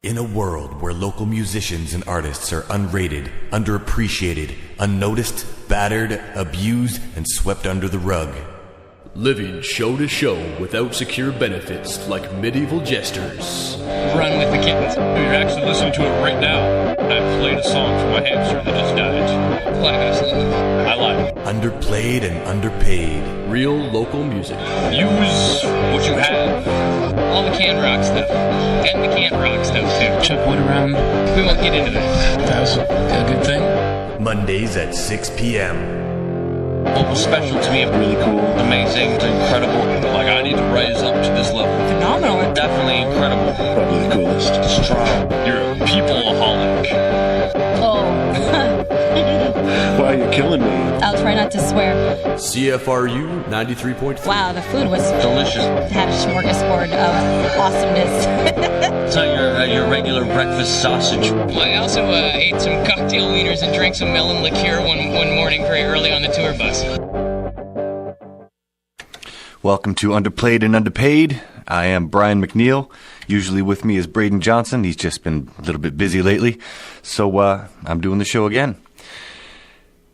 In a world where local musicians and artists are unrated, underappreciated, unnoticed, battered, abused, and swept under the rug. Living show to show without secure benefits like medieval jesters. Run with the kittens. You're actually listening to it right now. I played a song for my hamster that just died. Play, absolutely. I lied. Underplayed and underpaid. Real local music. Use what you have. All the canned rock stuff. And the canned rock stuff, too. Chuck went around. We won't get into that. That was a good thing. Mondays at 6 p.m. What was special to me, really cool, amazing, incredible. Like, I need to rise up to this level. Phenomenal. Definitely incredible. Probably the coolest. Strong. You're a people-aholic. Oh. Why are you killing me? I'll try not to swear. CFRU 93.3. Wow, the food was Delicious. had a smorgasbord of awesomeness. It's not your regular breakfast sausage. I also ate some cocktail wieners and drank some melon liqueur one morning very early on the tour bus. Welcome to Underplayed and Underpaid. I am Brian McNeil. Usually with me is Braden Johnson. He's just been a little bit busy lately, so I'm doing the show again.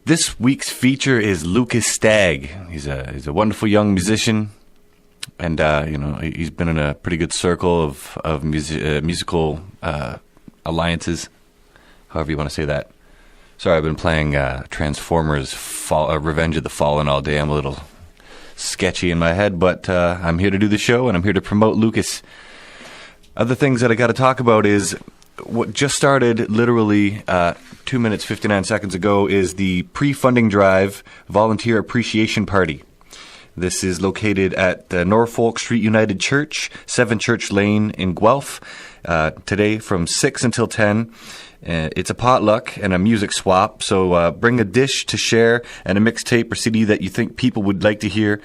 This week's feature is Lucas Stagg. He's a wonderful young musician, and he's been in a pretty good circle of musical alliances, however you want to say that. Sorry, I've been playing Transformers Revenge of the Fallen all day. I'm a little sketchy in my head, but I'm here to do the show, and I'm here to promote Lucas. Other things that I got to talk about is what just started literally 2 minutes, 59 seconds ago is the pre-funding drive volunteer appreciation party. This is located at Norfolk Street United Church, 7 Church Lane in Guelph, today from 6 until 10. It's a potluck and a music swap, so bring a dish to share and a mixtape or CD that you think people would like to hear.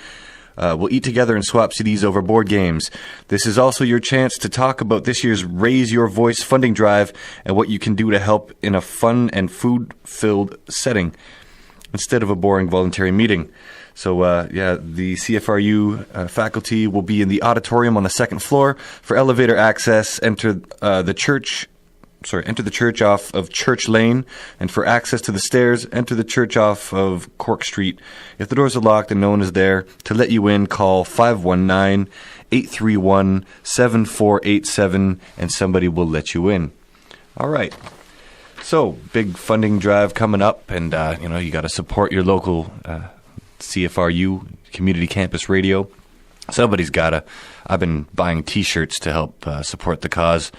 We'll eat together and swap CDs over board games. This is also your chance to talk about this year's Raise Your Voice funding drive and what you can do to help in a fun and food-filled setting instead of a boring voluntary meeting. So, the CFRU faculty will be in the auditorium on the second floor. For elevator access, enter the church off of Church Lane, and for access to the stairs, enter the church off of Cork Street. If the doors are locked and no one is there to let you in, call 519-831-7487 and somebody will let you in. All right. So, big funding drive coming up, and you got to support your local CFRU community campus radio. Somebody's got to. I've been buying T-shirts to help support the cause.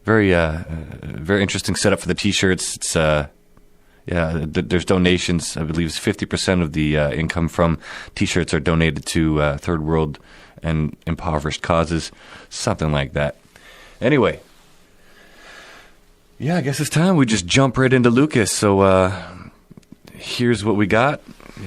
Very interesting setup for the T-shirts. It's there's donations. I believe it's 50% of the income from T-shirts are donated to third world and impoverished causes, something like that. Anyway, I guess it's time we just jump right into Lucas. So here's what we got.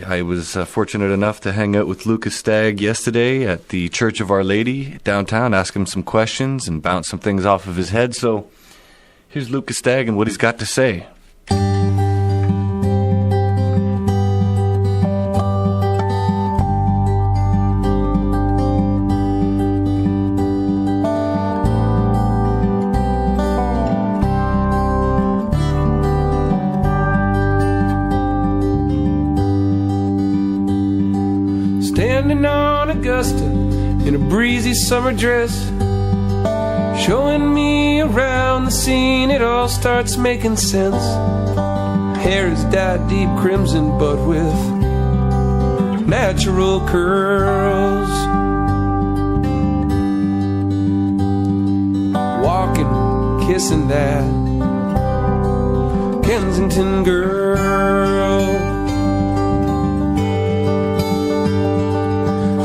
I was fortunate enough to hang out with Lucas Stagg yesterday at the Church of Our Lady downtown, ask him some questions and bounce some things off of his head. So here's Lucas Stagg and what he's got to say. Standing on Augusta in a breezy summer dress, showing me around the scene, it all starts making sense. Hair is dyed deep crimson but with natural curls. Walking, kissing that Kensington girl.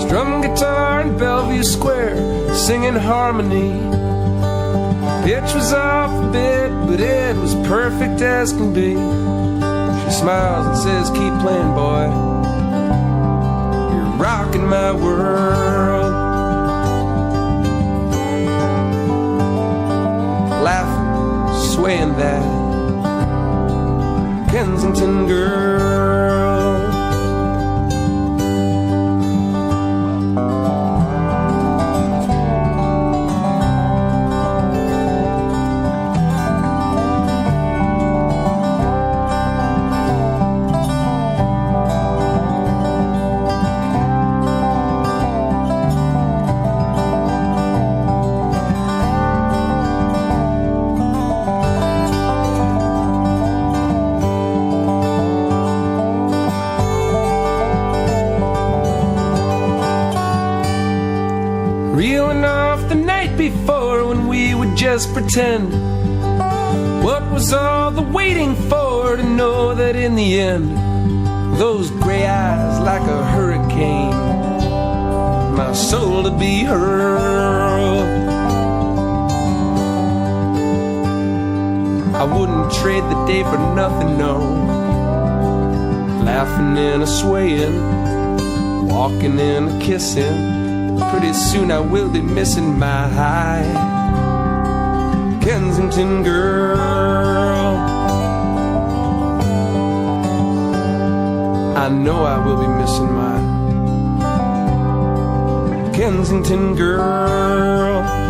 Strum guitar in Bellevue Square, singing harmony. Pitch was off a bit, but it was perfect as can be. She smiles and says, keep playing, boy. You're rocking my world. Laughing, swaying that Kensington girl. just pretend? What was all the waiting for to know that in the end, those gray eyes like a hurricane, my soul to be hurled? I wouldn't trade the day for nothing, no. Laughing and a swaying, walking and a kissing. Pretty soon I will be missing my high Kensington girl. I know I will be missing my Kensington girl.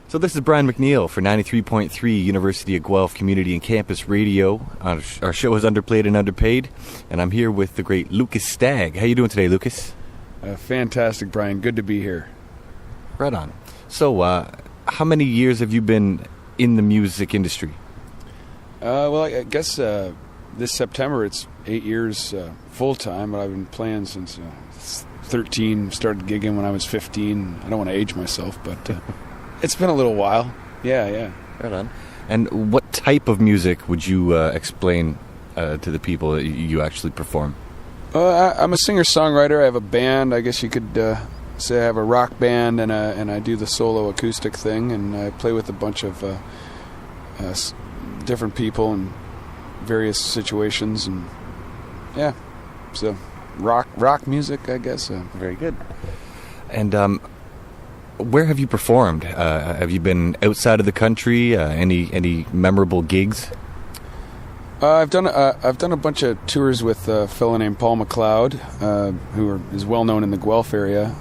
So this is Brian McNeil for 93.3 University of Guelph Community and Campus Radio. Our show is Underplayed and Underpaid, and I'm here with the great Lucas Stagg. How you doing today, Lucas? Fantastic, Brian. Good to be here. Right on. So, how many years have you been in the music industry? Well, I guess this September it's 8 years full-time, but I've been playing since 13, started gigging when I was 15. I don't want to age myself, but it's been a little while. Yeah. Right on. And what type of music would you explain to the people that you actually perform? I'm a singer-songwriter. I have a band. I guess you could say I have a rock band, and I do the solo acoustic thing, and I play with a bunch of different people in various situations, and yeah, so rock music, I guess. Very good. And where have you performed? Have you been outside of the country? Any memorable gigs? I've done a bunch of tours with a fellow named Paul McLeod, who is well known in the Guelph area.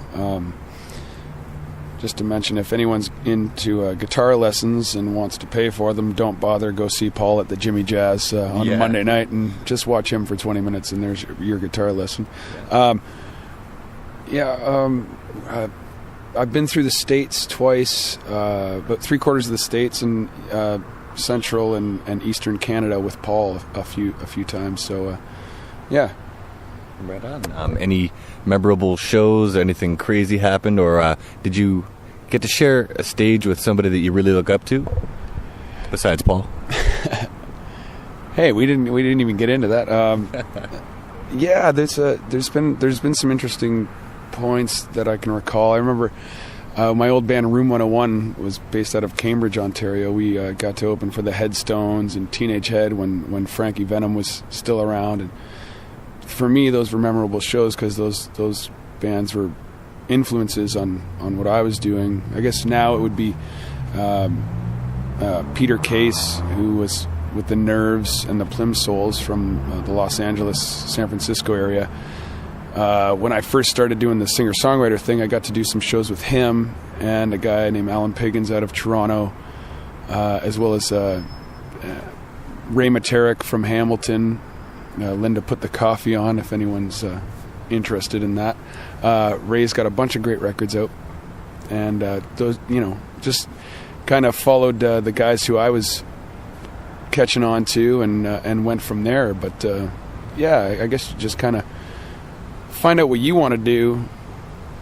Just to mention, if anyone's into guitar lessons and wants to pay for them, don't bother. Go see Paul at the Jimmy Jazz on a Monday night and just watch him for 20 minutes, and there's your guitar lesson. I've been through the States twice, about 3/4 of the States, and Central and Eastern Canada with Paul a few times. So, yeah. Right on. Any memorable shows? Anything crazy happened, or did you get to share a stage with somebody that you really look up to, besides Paul? Hey, we didn't even get into that. Yeah, there's been some interesting points that I can recall. I remember my old band Room 101 was based out of Cambridge, Ontario. We got to open for the Headstones and Teenage Head when Frankie Venom was still around, and for me, those were memorable shows because those bands were influences on what I was doing. I guess now it would be Peter Case, who was with the Nerves and the Plimsolls from the Los Angeles, San Francisco area. When I first started doing the singer-songwriter thing, I got to do some shows with him and a guy named Alan Piggins out of Toronto, as well as Ray Materick from Hamilton. Linda Put the Coffee On, if anyone's interested in that. Ray's got a bunch of great records out, and those, just kind of followed the guys who I was catching on to, and went from there. But I guess you just kind of find out what you want to do,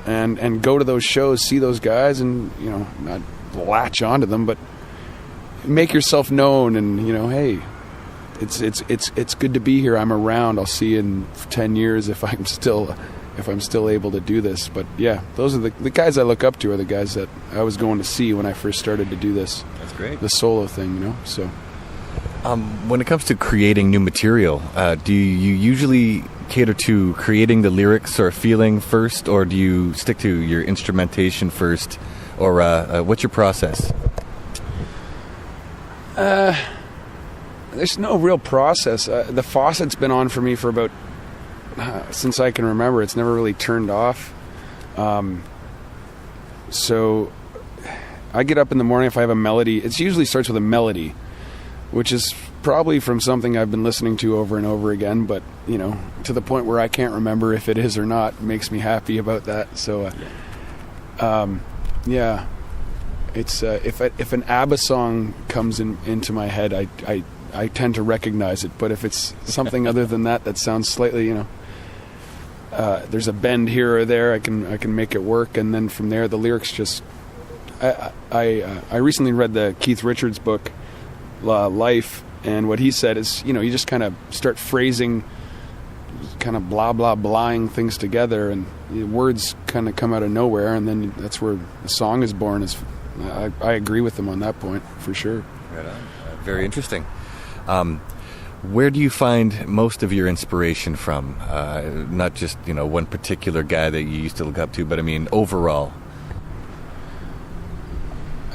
and go to those shows, see those guys, and not latch onto them, but make yourself known, and hey. It's good to be here. I'm around. I'll see you in 10 years if I'm still able to do this. But yeah, those are the guys I look up to, are the guys that I was going to see when I first started to do this. That's great. The solo thing, So, when it comes to creating new material, do you usually cater to creating the lyrics or feeling first, or do you stick to your instrumentation first, or what's your process? There's no real process. The faucet's been on for me for about since I can remember. It's never really turned off. So I get up in the morning if I have a melody. It usually starts with a melody, which is probably from something I've been listening to over and over again, but to the point where I can't remember if it is or not. It makes me happy about that. So it's if an ABBA song comes into my head, I tend to recognize it. But if it's something other than that sounds slightly, there's a bend here or there, I can make it work. And then from there, the lyrics just. I recently read the Keith Richards book, Life, and what he said is, you just kind of start phrasing, kind of blah blah blahing things together, and words kind of come out of nowhere, and then that's where the song is born. I agree with him on that point for sure. Right on. Very interesting. Where do you find most of your inspiration from? Not just one particular guy that you used to look up to, but I mean overall.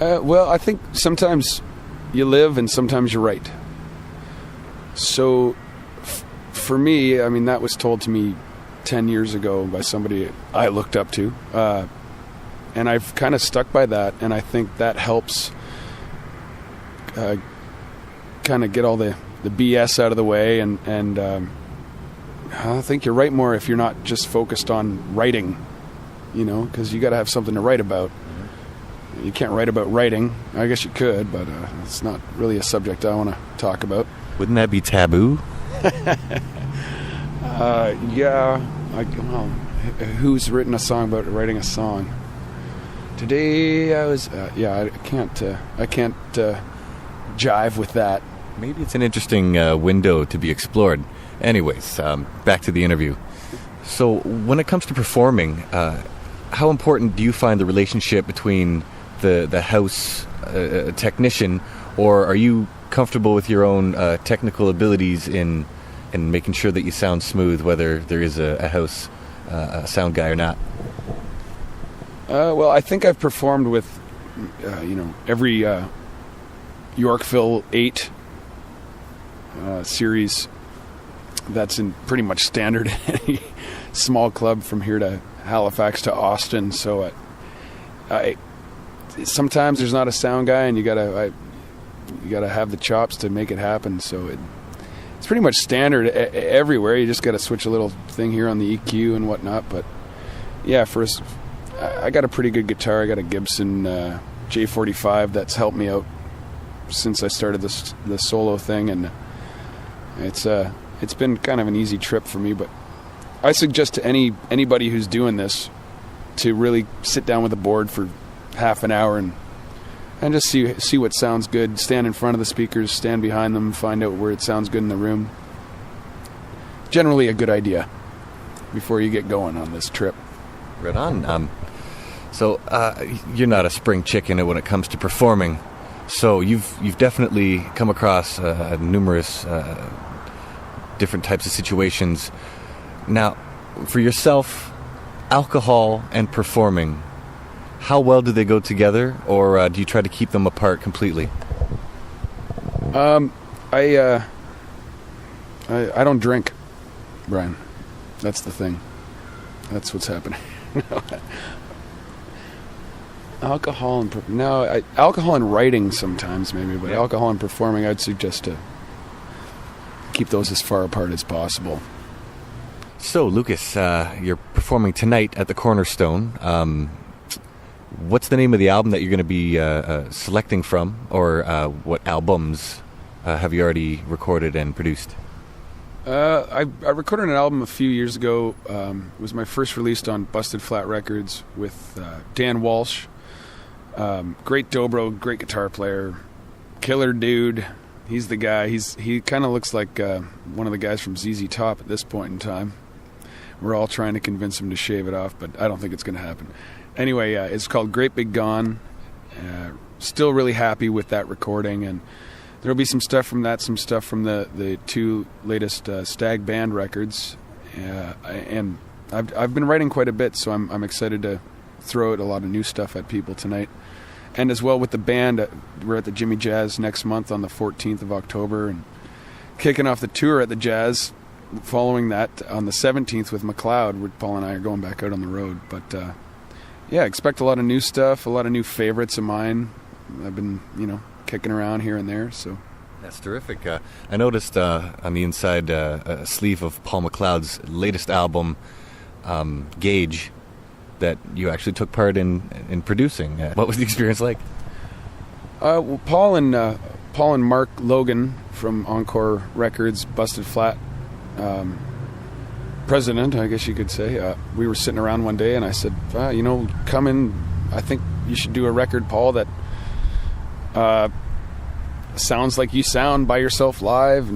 Well, I think sometimes you live and sometimes you write. So for me, I mean, that was told to me 10 years ago by somebody I looked up to, and I've kind of stuck by that, and I think that helps kind of get all the BS out of the way, and I think you write more if you're not just focused on writing, because you got to have something to write about. You can't write about writing. I guess you could, but it's not really a subject I want to talk about. Wouldn't that be taboo? Who's written a song about writing a song? Today I was I can't jive with that. Maybe it's an interesting window to be explored. Anyways, back to the interview. So when it comes to performing, how important do you find the relationship between the house technician, or are you comfortable with your own technical abilities in making sure that you sound smooth, whether there is a house sound guy or not? Well, I think I've performed with, every Yorkville 8 series that's in pretty much standard any small club from here to Halifax to Austin. So I sometimes there's not a sound guy, and you gotta have the chops to make it happen. So it's pretty much standard everywhere. You just gotta switch a little thing here on the EQ and whatnot. But yeah, I got a pretty good guitar. I got a Gibson J45 that's helped me out since I started the solo thing, and it's been kind of an easy trip for me. But I suggest to anybody who's doing this to really sit down with a board for half an hour and just see what sounds good. Stand in front of the speakers, stand behind them, find out where it sounds good in the room. Generally a good idea before you get going on this trip. Right on. So you're not a spring chicken when it comes to performing. So you've definitely come across numerous different types of situations. Now, for yourself, alcohol and performing, how well do they go together, or do you try to keep them apart completely? I don't drink, Brian. That's the thing. That's what's happening. Alcohol and writing sometimes maybe, but alcohol and performing, I'd suggest to keep those as far apart as possible. So, Lucas, you're performing tonight at the Cornerstone. What's the name of the album that you're going to be selecting from, or what albums have you already recorded and produced? I recorded an album a few years ago. It was my first released on Busted Flat Records with Dan Walsh. Great dobro, great guitar player, killer dude. He's the guy. He kind of looks like one of the guys from ZZ Top at this point in time. We're all trying to convince him to shave it off, but I don't think it's going to happen. Anyway, it's called Great Big Gone. Still really happy with that recording, and there'll be some stuff from that, some stuff from the two latest Stagg band records. And I've been writing quite a bit, so I'm excited to throw out a lot of new stuff at people tonight. And as well with the band, we're at the Jimmy Jazz next month on the 14th of October, and kicking off the tour at the Jazz. Following that on the 17th with McLeod, where Paul and I are going back out on the road. But expect a lot of new stuff, a lot of new favorites of mine. I've been, kicking around here and there. So that's terrific. I noticed on the inside a sleeve of Paul McLeod's latest album, Gauge, that you actually took part in producing. What was the experience like? Well, Paul and Mark Logan from Encore Records, Busted Flat president, I guess you could say. We were sitting around one day, and I said, come in. I think you should do a record, Paul, that sounds like you sound by yourself live,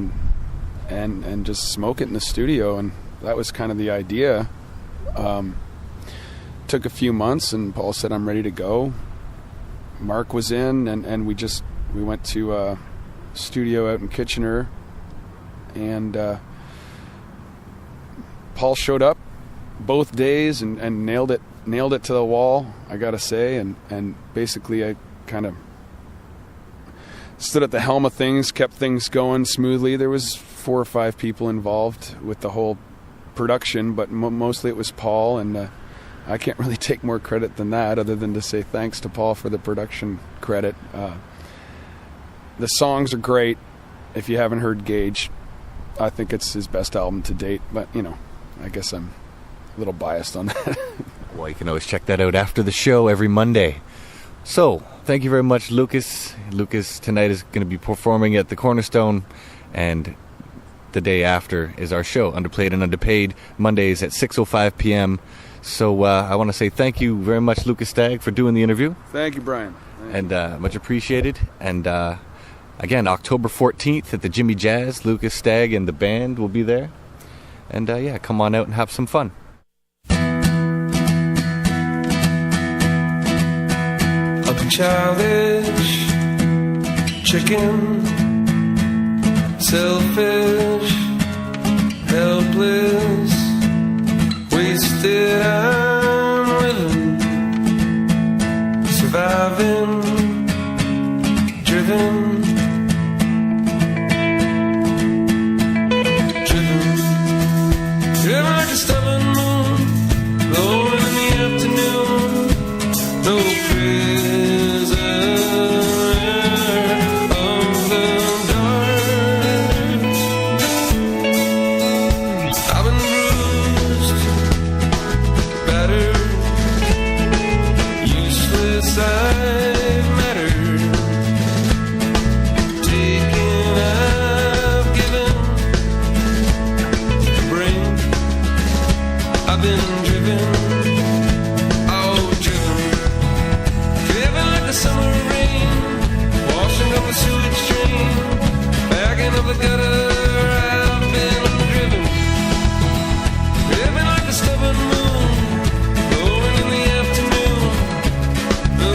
and just smoke it in the studio. And that was kind of the idea. Took a few months, and Paul said, I'm ready to go. Mark was in, and we went to a studio out in Kitchener, and Paul showed up both days and nailed it to the wall, I gotta say, and basically I kind of stood at the helm of things, kept things going smoothly. There was 4 or 5 people involved with the whole production, but mostly it was Paul, and I can't really take more credit than that, other than to say thanks to Paul for the production credit. The songs are great. If you haven't heard Gauge, I think it's his best album to date, but I guess I'm a little biased on that. Well, you can always check that out after the show every Monday. So, thank you very much, Lucas. Lucas tonight is going to be performing at the Cornerstone, and the day after is our show, Underplayed and Underpaid, Mondays at 6:05 p.m. So I want to say thank you very much, Lucas Stagg, for doing the interview. Thank you, Brian. And much appreciated. And again, October 14th at the Jimmy Jazz, Lucas Stagg and the band will be there. And come on out and have some fun. A childish chicken, selfish, helpless, wasted. I'm living I've been driven, driven like a stubborn moon, blowing in the afternoon. No prisoner of the dark. I've been bruised, battered, useless I've mattered. Taken, I've given, bring. I've been driven, oh driven, driven like the summer rain, washing up the sewage drain, backing up the gutter. I've been driven, driven like the stubborn moon, blowing in the afternoon. No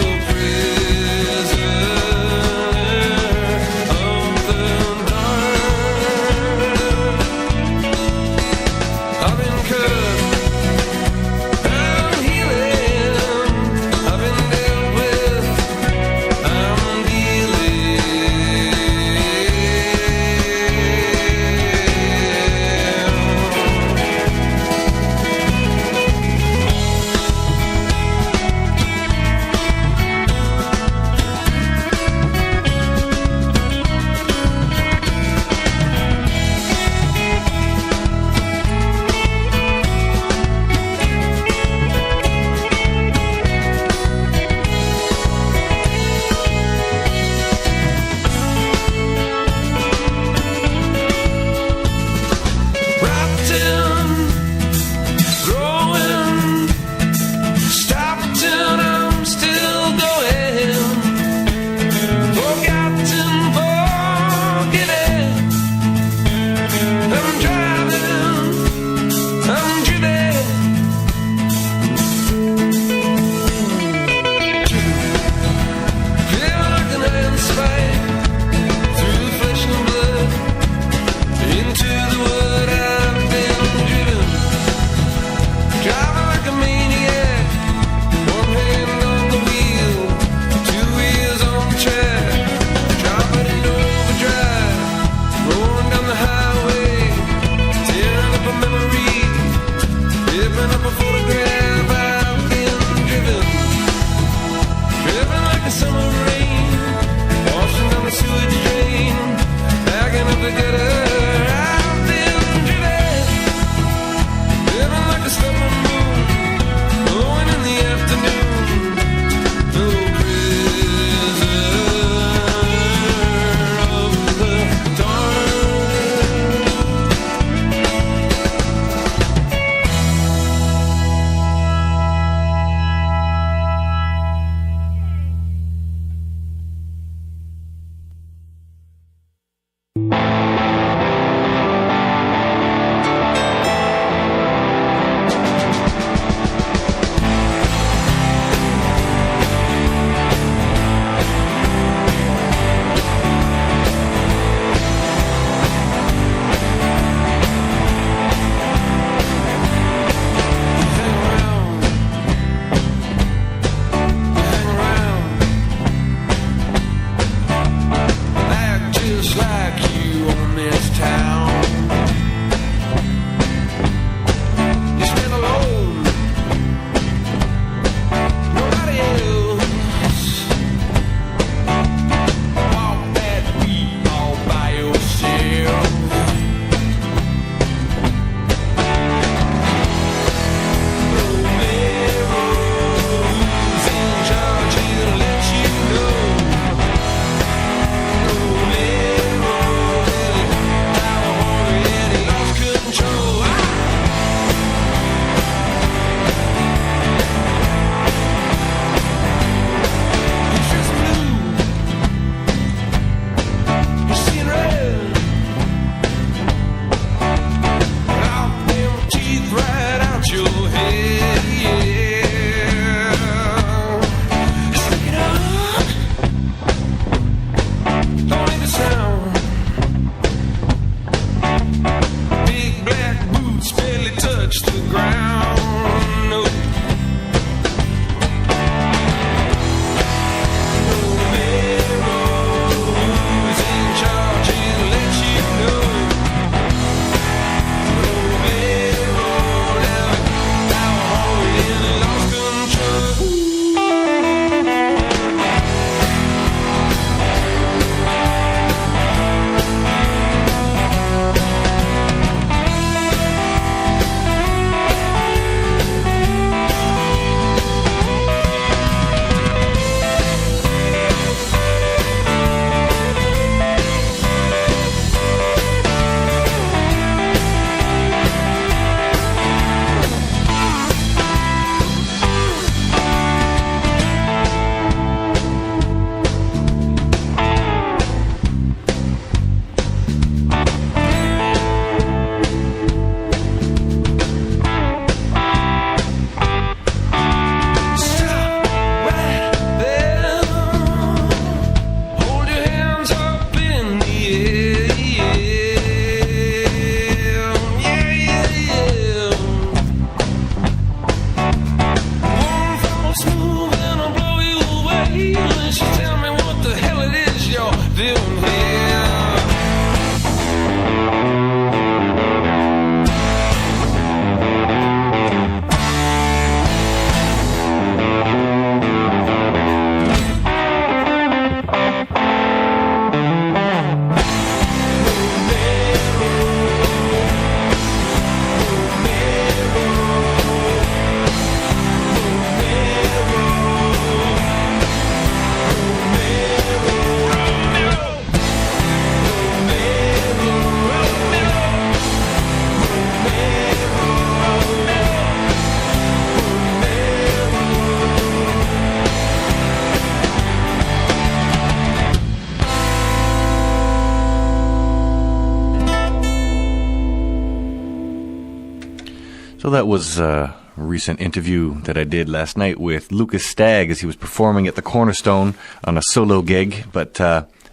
So that was a recent interview that I did last night with Lucas Stagg as he was performing at the Cornerstone on a solo gig. But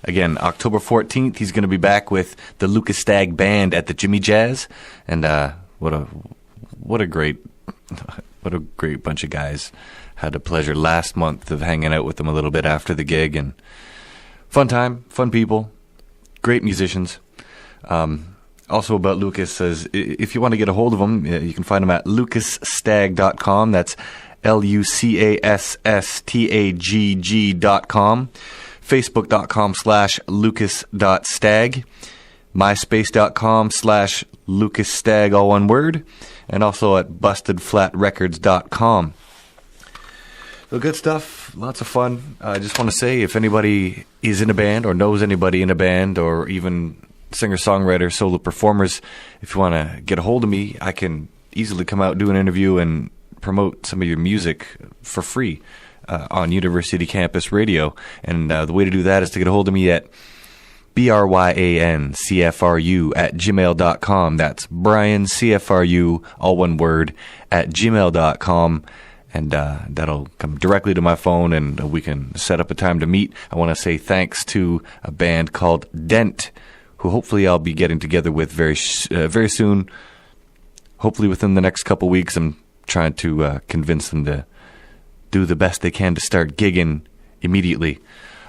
again, October 14th, he's going to be back with the Lucas Stagg Band at the Jimmy Jazz. And what a great bunch of guys. Had the pleasure last month of hanging out with them a little bit after the gig. And fun time, fun people, great musicians. Also about Lucas says, if you want to get a hold of him, you can find him at lucasstagg.com. That's LUCASSTAGG.com. Facebook.com/lucas.stagg. MySpace.com/lucasstagg, all one word. And also at bustedflatrecords.com. So good stuff, lots of fun. I just want to say, if anybody is in a band or knows anybody in a band or even singer-songwriter, solo performers, if you want to get a hold of me, I can easily come out, do an interview, and promote some of your music for free on University Campus Radio. And the way to do that is to get a hold of me at bryancfru@gmail.com. That's Brian CFRU, all one word, @gmail.com. And that'll come directly to my phone, and we can set up a time to meet. I want to say thanks to a band called Dent, who hopefully I'll be getting together with very soon. Hopefully within the next couple weeks. I'm trying to convince them to do the best they can to start gigging immediately.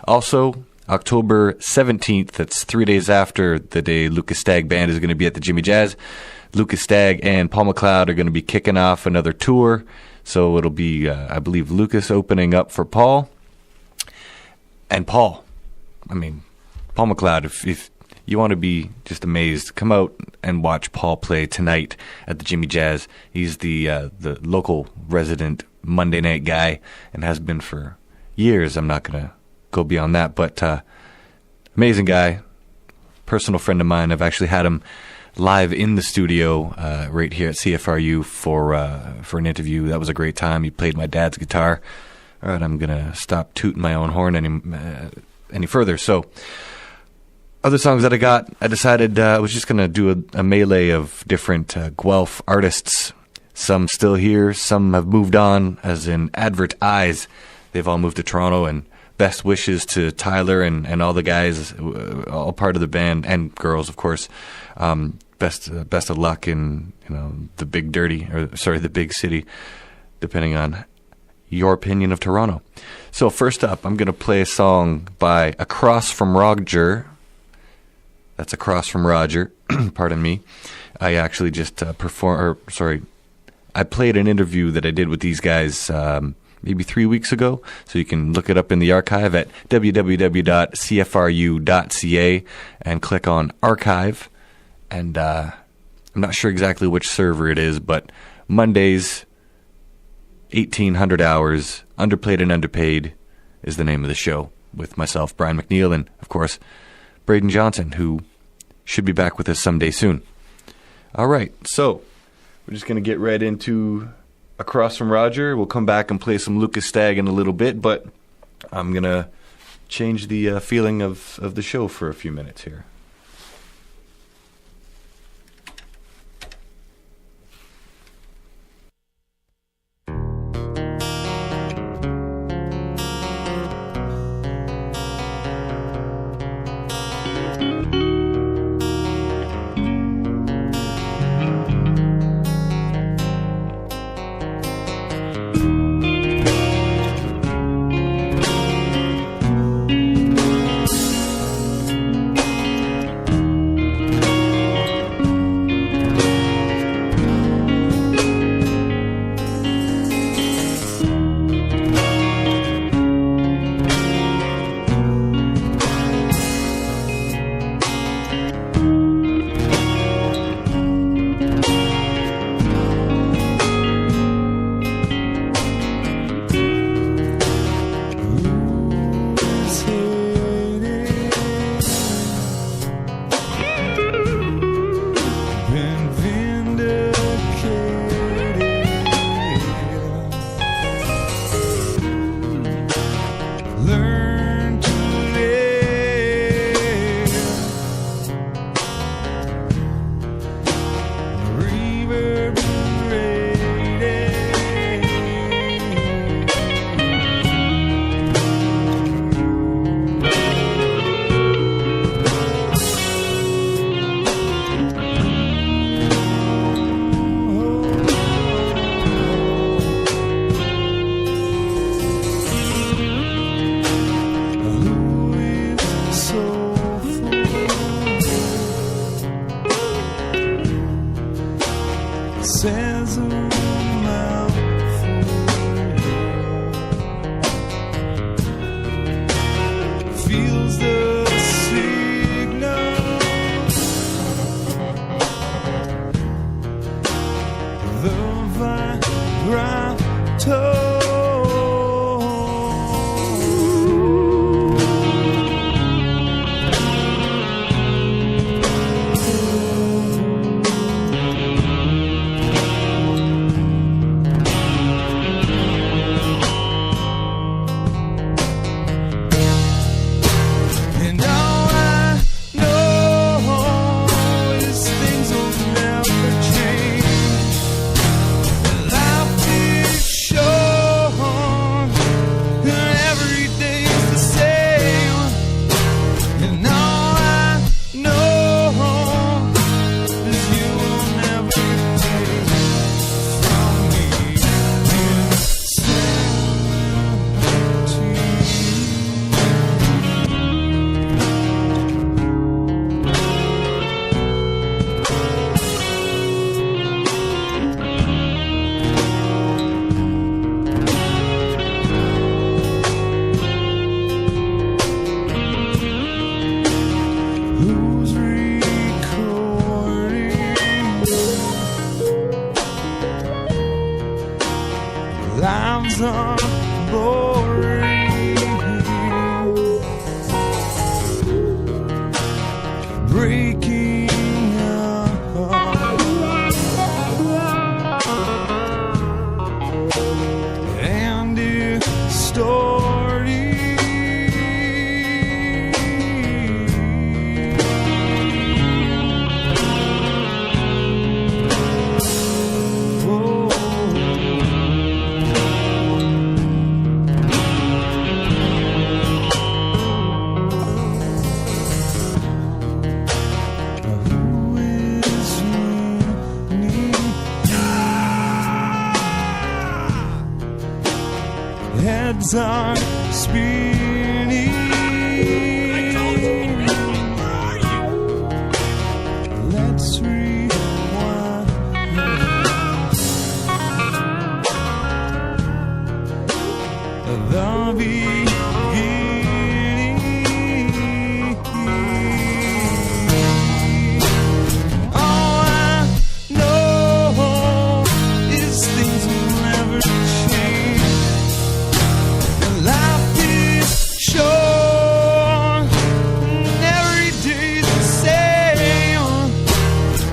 Also, October 17th, that's 3 days after the day Lucas Stagg Band is going to be at the Jimmy Jazz, Lucas Stagg and Paul McLeod are going to be kicking off another tour. So it'll be, I believe, Lucas opening up for Paul. And Paul McLeod, if you want to be just amazed, come out and watch Paul play tonight at the Jimmy Jazz. He's the local resident Monday night guy and has been for years. I'm not going to go beyond that, but amazing guy, personal friend of mine. I've actually had him live in the studio right here at CFRU for an interview. That was a great time. He played my dad's guitar. All right, I'm going to stop tooting my own horn any further. So other songs that I decided I was just going to do a melee of different Guelph artists. Some still here, some have moved on, as in Advert Eyes. They've all moved to Toronto, and best wishes to Tyler and all the guys, all part of the band, and girls, of course. Best of luck in the big city, depending on your opinion of Toronto. So first up, I'm going to play a song by Across from Roger. That's Across from Roger. Pardon me. I actually just I played an interview that I did with these guys maybe 3 weeks ago, so you can look it up in the archive at www.cfru.ca and click on archive. And I'm not sure exactly which server it is, but Mondays, 1800 hours, Underplayed and Underpaid is the name of the show, with myself, Brian McNeil, and of course Braden Johnson, who should be back with us someday soon. All right, so we're just going to get right into Across from Roger. We'll come back and play some Lucas Stagg in a little bit, but I'm going to change the feeling of the show for a few minutes here. feels the signal. The vibrato. Lives are boring, breaking apart, and distorting. Heads are spinning. Let's rewind. The beginning. All I know is things will never change. Life is short, and every day's the same.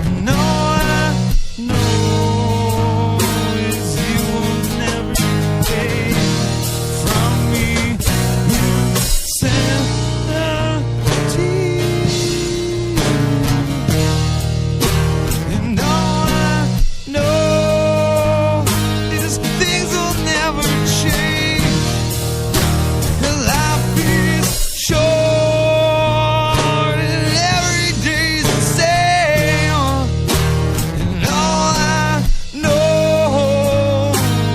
And all I know is you will never take from me insanity. And all I know is things will never change. Life is short and every day's the same. And all I know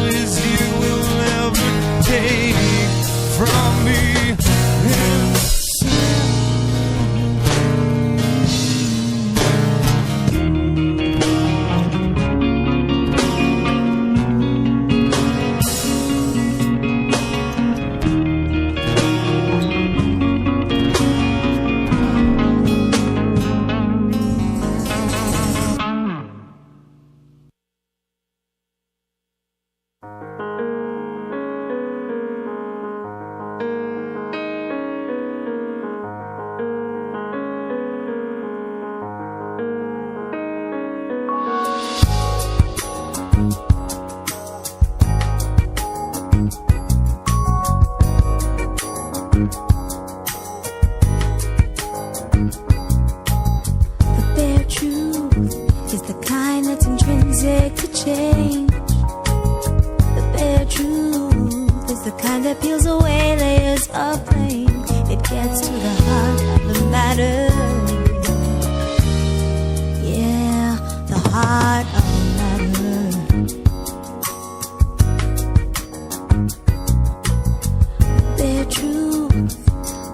is you will never take from me. The bare truth is the kind that's intrinsic to change. The bare truth is the kind that peels away layers of blame. It gets to the heart of the matter. Yeah, the heart of the matter. The bare truth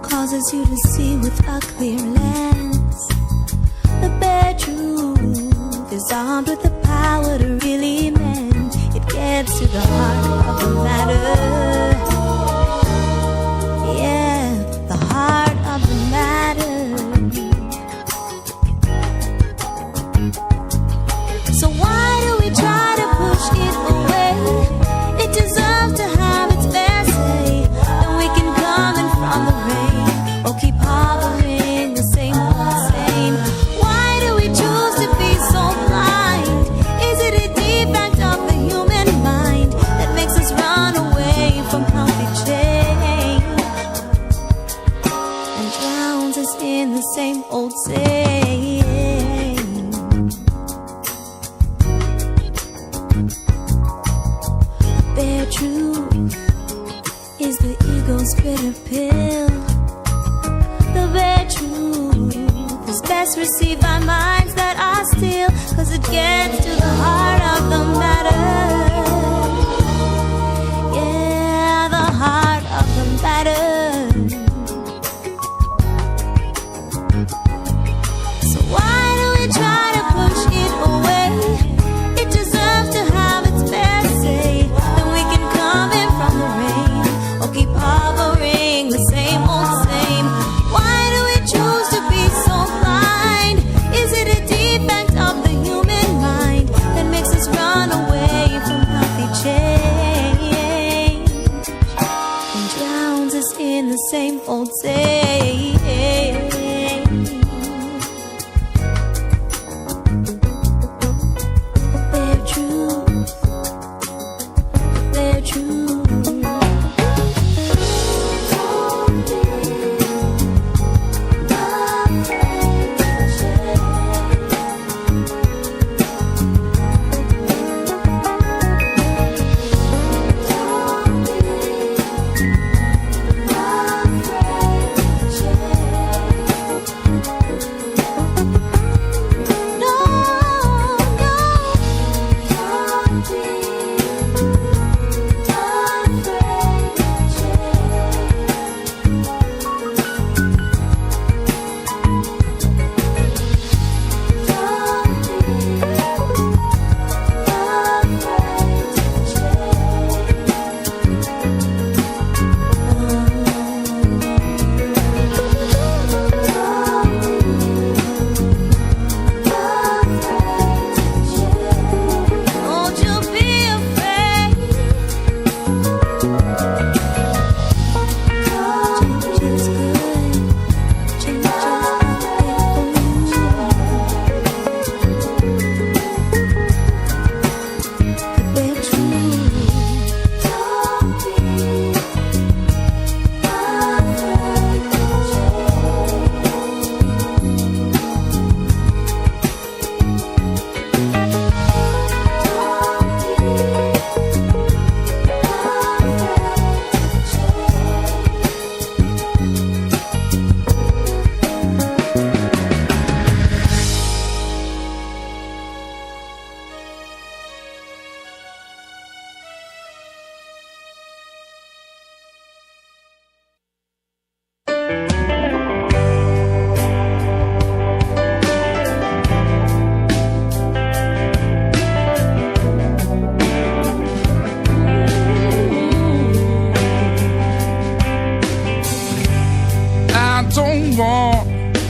causes you to see with a clear lens. The bare truth is armed with the power to really mend. It gets to the heart of the matter. Yeah, the heart same old saying. The bare truth is the ego's bitter pill. The bare truth is best received by minds that are still, 'cause it gets to the heart of the matter. Yeah, the heart of the matter. So why do we try to push it away? It deserves to have its fair say. Then we can come in from the rain, or keep hovering the same old same. Why do we choose to be so blind? Is it a defect of the human mind that makes us run away from healthy change and drowns us in the same old same? Bare truth, bare truth.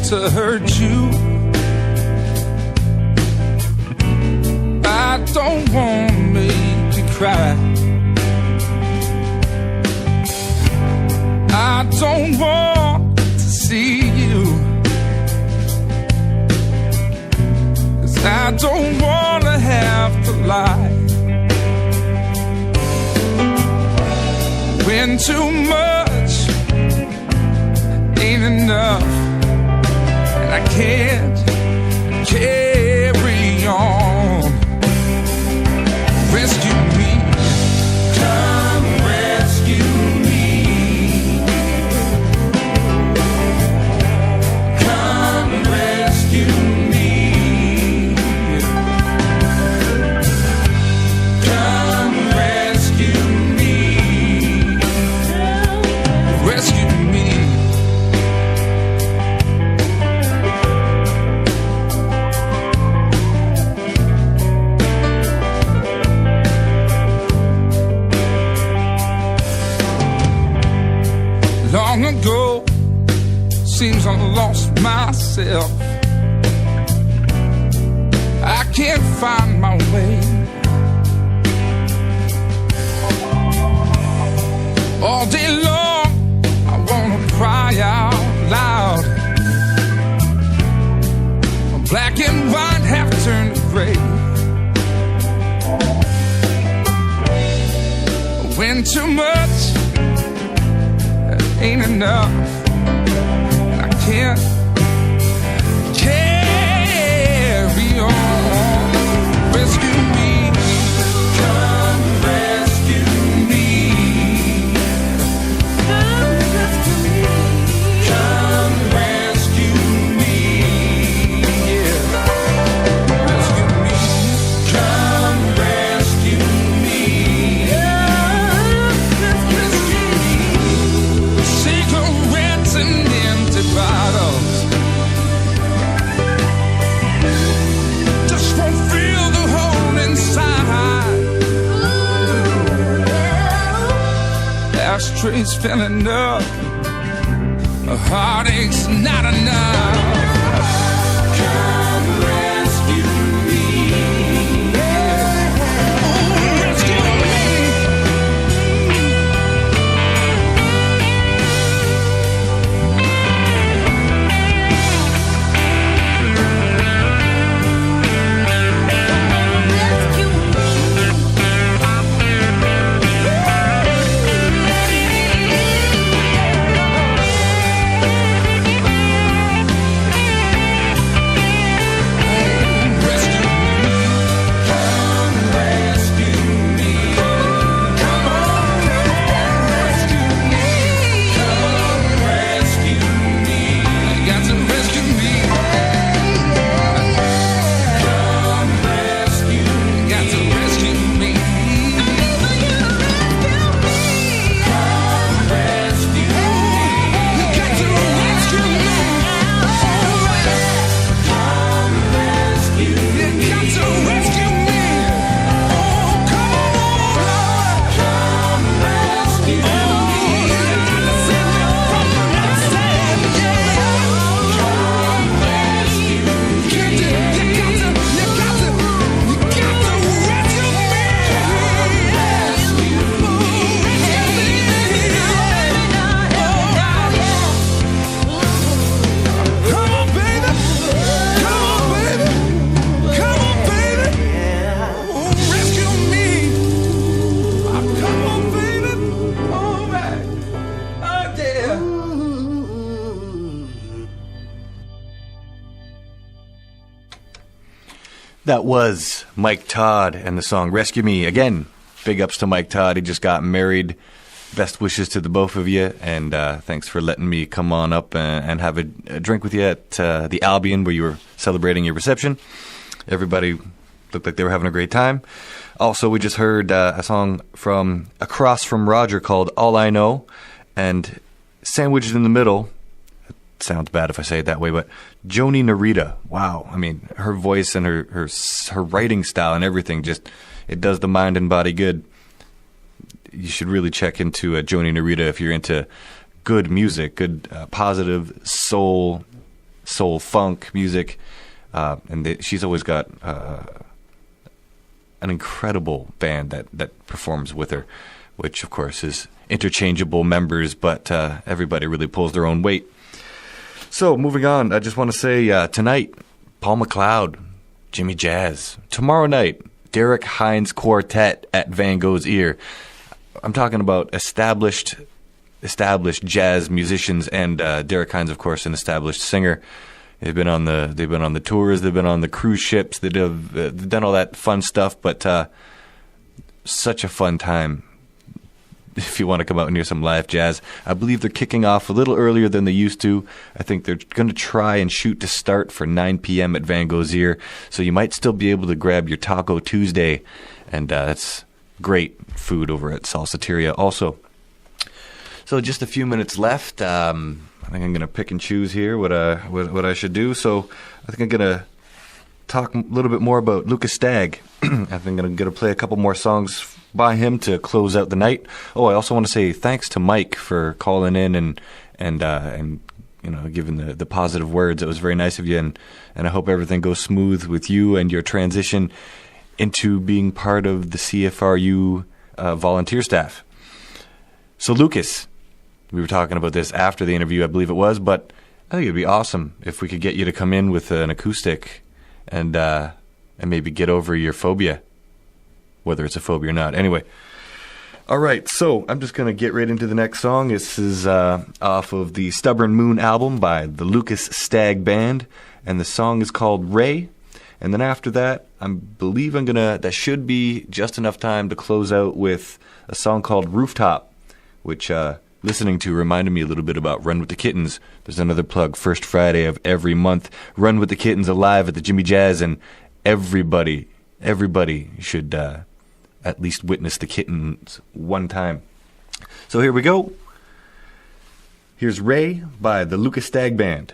To hurt you, I don't want to make you cry. I don't want to see you, 'cause I don't want to have to lie. When too much ain't enough, I can't carry on. Rescue me, come rescue me. Come rescue me. Come rescue me. Rescue me. Long ago, seems I lost myself. I can't find my way. All day long, I wanna cry out loud. Black and white have turned to gray. When too much ain't enough, I can't tree's filling up. A heartache's not enough. Come rescue me. Rescue me. That was Mike Todd and the song Rescue Me. Again, big ups to Mike Todd. He just got married. Best wishes to the both of you, and thanks for letting me come on up and have a drink with you at the Albion where you were celebrating your reception. Everybody looked like they were having a great time. Also, we just heard a song from Across from Roger called All I Know, and sandwiched in the middle, it sounds bad if I say it that way, but Joni Narita. Wow. I mean, her voice and her writing style and everything, just, it does the mind and body good. You should really check into Joni Narita if you're into good music, good positive soul funk music. She's always got an incredible band that performs with her, which of course is interchangeable members, but everybody really pulls their own weight. So moving on, I just want to say tonight, Paul McLeod, Jimmy Jazz. Tomorrow night, Derek Hines Quartet at Van Gogh's Ear. I'm talking about established jazz musicians, and Derek Hines, of course, an established singer. They've been on the tours, they've been on the cruise ships, they've done all that fun stuff. But such a fun time if you want to come out and hear some live jazz. I believe they're kicking off a little earlier than they used to. I think they're going to try and shoot to start for 9 p.m. at Van Gogh's Ear, so you might still be able to grab your Taco Tuesday, and that's great food over at Salsateria also. So just a few minutes left. I think I'm going to pick and choose here what I should do. So I think I'm going to talk a little bit more about Lucas Stagg. I think I'm going to play a couple more songs by him to close out the night. Oh, I also want to say thanks to Mike for calling in and you know, giving the positive words. It was very nice of you, and I hope everything goes smooth with you and your transition into being part of the CFRU volunteer staff. So Lucas, we were talking about this after the interview, I believe it was, but I think it'd be awesome if we could get you to come in with an acoustic and maybe get over your phobia, whether it's a phobia or not. Anyway, all right, so I'm just going to get right into the next song. This is off of the Stubborn Moon album by the Lucas Stagg Band, and the song is called Ray. And then after that, that should be just enough time to close out with a song called Rooftop, which listening to reminded me a little bit about Run with the Kittens. There's another plug, first Friday of every month. Run with the Kittens alive at the Jimmy Jazz, and everybody should at least witness the Kittens one time. So here we go. Here's Ray by the Lucas Stagg Band.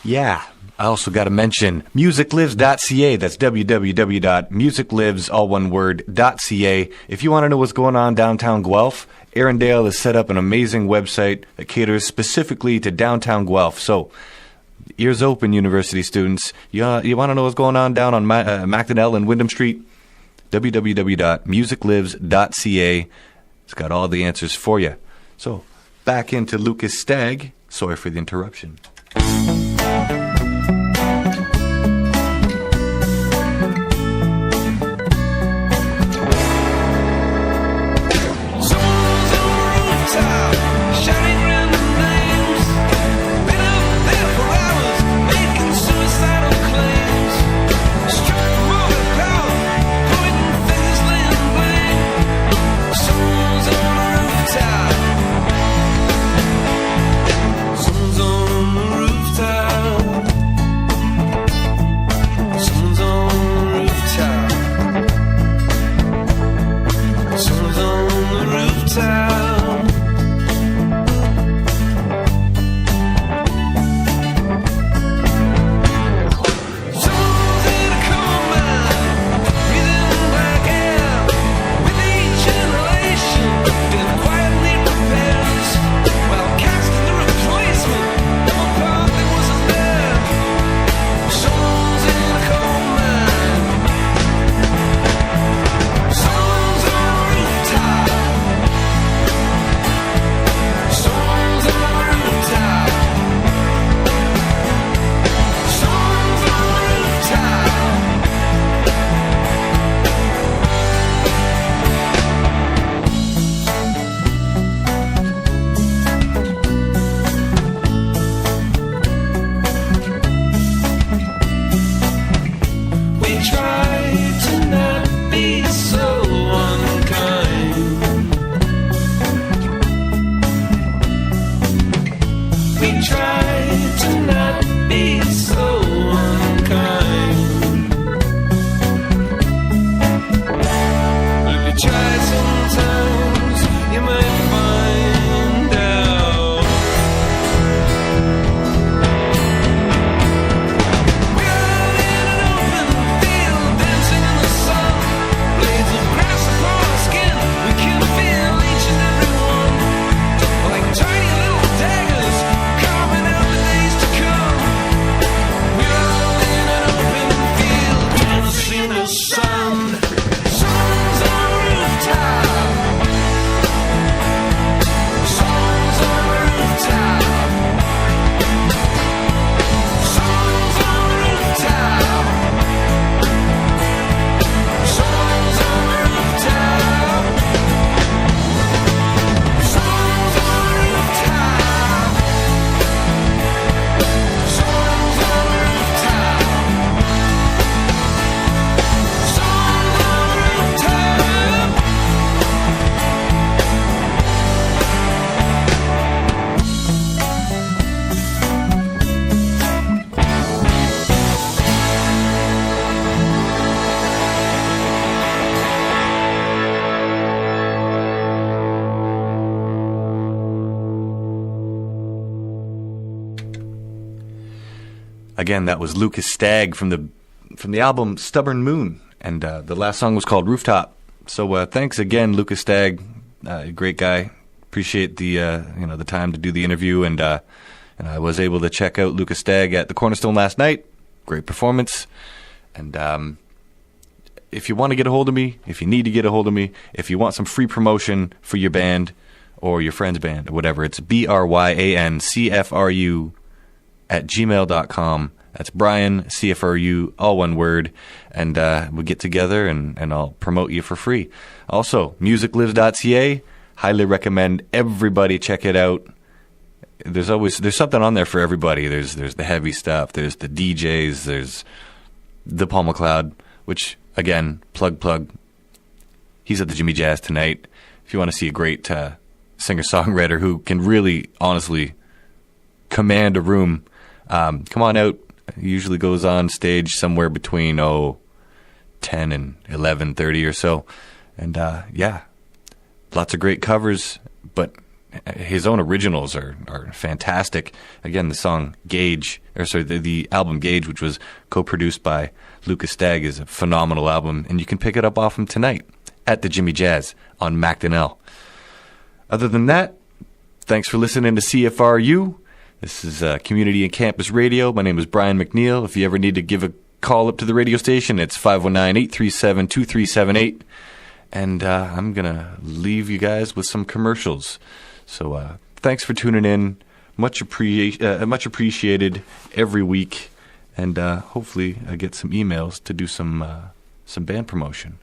Yeah. I also got to mention musiclives.ca. That's www.musiclives, all one word, .ca. If you want to know what's going on downtown Guelph, Arundel has set up an amazing website that caters specifically to downtown Guelph. So, ears open, university students. You want to know what's going on down on Macdonell and Wyndham Street? www.musiclives.ca. It's got all the answers for you. So, back into Lucas Stagg. Sorry for the interruption. Again, that was Lucas Stagg from the album Stubborn Moon, and the last song was called Rooftop. So thanks again, Lucas Stagg, great guy. Appreciate the the time to do the interview, and I was able to check out Lucas Stagg at the Cornerstone last night. Great performance, and if you want to get a hold of me, if you need to get a hold of me, if you want some free promotion for your band or your friend's band or whatever, it's BryanCFRU @gmail.com. That's Brian, CFRU, all one word, and we get together and I'll promote you for free. Also, musiclives.ca, highly recommend everybody check it out. There's something on there for everybody. There's the heavy stuff, there's the DJs, there's the Paul McLeod, which, again, plug, he's at the Jimmy Jazz tonight. If you want to see a great singer-songwriter who can really, honestly, command a room, come on out. He usually goes on stage somewhere between 10 and 11:30 or so, and lots of great covers. But his own originals are fantastic. Again, the song Gauge, the album Gauge, which was co-produced by Lucas Stagg, is a phenomenal album, and you can pick it up off him tonight at the Jimmy Jazz on Macdonnell. Other than that, thanks for listening to CFRU. This is Community and Campus Radio. My name is Brian McNeil. If you ever need to give a call up to the radio station, it's 519-837-2378. And I'm going to leave you guys with some commercials. So thanks for tuning in. Much appreciated every week. And hopefully I get some emails to do some band promotion.